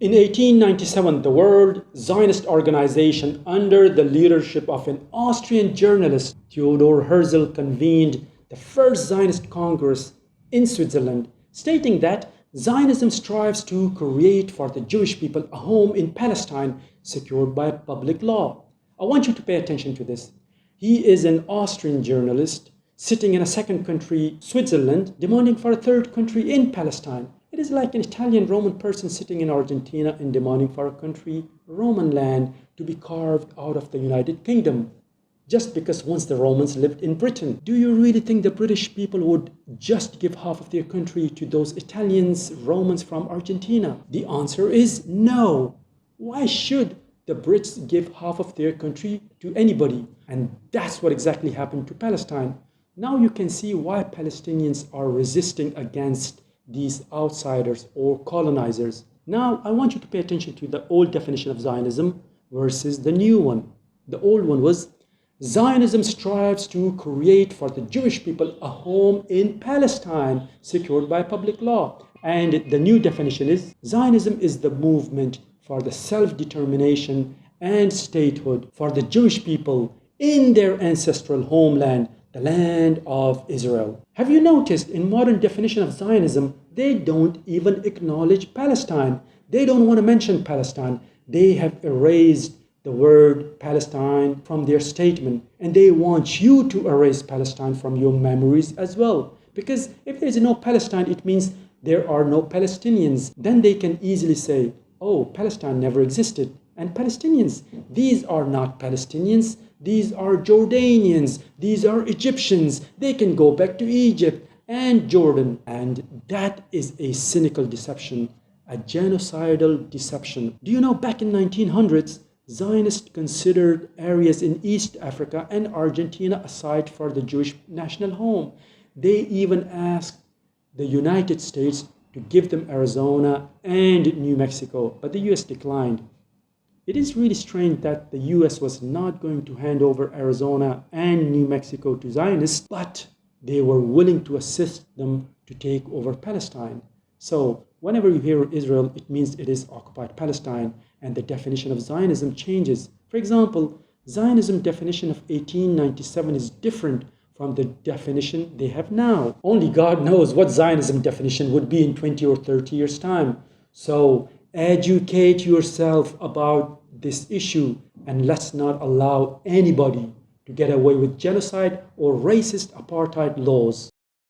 In 1897, the World Zionist Organization, under the leadership of an Austrian journalist, Theodor Herzl, convened the first Zionist Congress in Switzerland, stating that Zionism strives to create for the Jewish people a home in Palestine secured by public law. I want you to pay attention to this. He is an Austrian journalist sitting in a second country, Switzerland, demanding for a third country in Palestine. It is like an Italian Roman person sitting in Argentina and demanding for a country, Roman land, to be carved out of the United Kingdom, just because once the Romans lived in Britain. Do you really think the British people would just give half of their country to those Italians, Romans from Argentina? The answer is no. Why should the Brits give half of their country to anybody? And that's what exactly happened to Palestine. Now you can see why Palestinians are resisting against these outsiders or colonizers. Now, I want you to pay attention to the old definition of Zionism versus the new one. The old one was, Zionism strives to create for the Jewish people a home in Palestine secured by public law. And the new definition is, Zionism is the movement for the self-determination and statehood for the Jewish people in their ancestral homeland, the land of Israel. Have you noticed in modern definition of Zionism, they don't even acknowledge Palestine. They don't want to mention Palestine. They have erased the word Palestine from their statement, and they want you to erase Palestine from your memories as well. Because if there's no Palestine, it means there are no Palestinians. Then they can easily say, oh, Palestine never existed. And Palestinians, these are not Palestinians. These are Jordanians, these are Egyptians, they can go back to Egypt and Jordan. And that is a cynical deception, a genocidal deception. Do you know back in 1900s, Zionists considered areas in East Africa and Argentina a site for the Jewish national home. They even asked the United States to give them Arizona and New Mexico, but the US declined. It is really strange that the US was not going to hand over Arizona and New Mexico to Zionists, but they were willing to assist them to take over Palestine. So whenever you hear Israel, it means it is occupied Palestine, and the definition of Zionism changes. For example, Zionism definition of 1897 is different from the definition they have now. Only God knows what Zionism definition would be in 20 or 30 years' time. So educate yourself about this issue, and let's not allow anybody to get away with genocide or racist apartheid laws.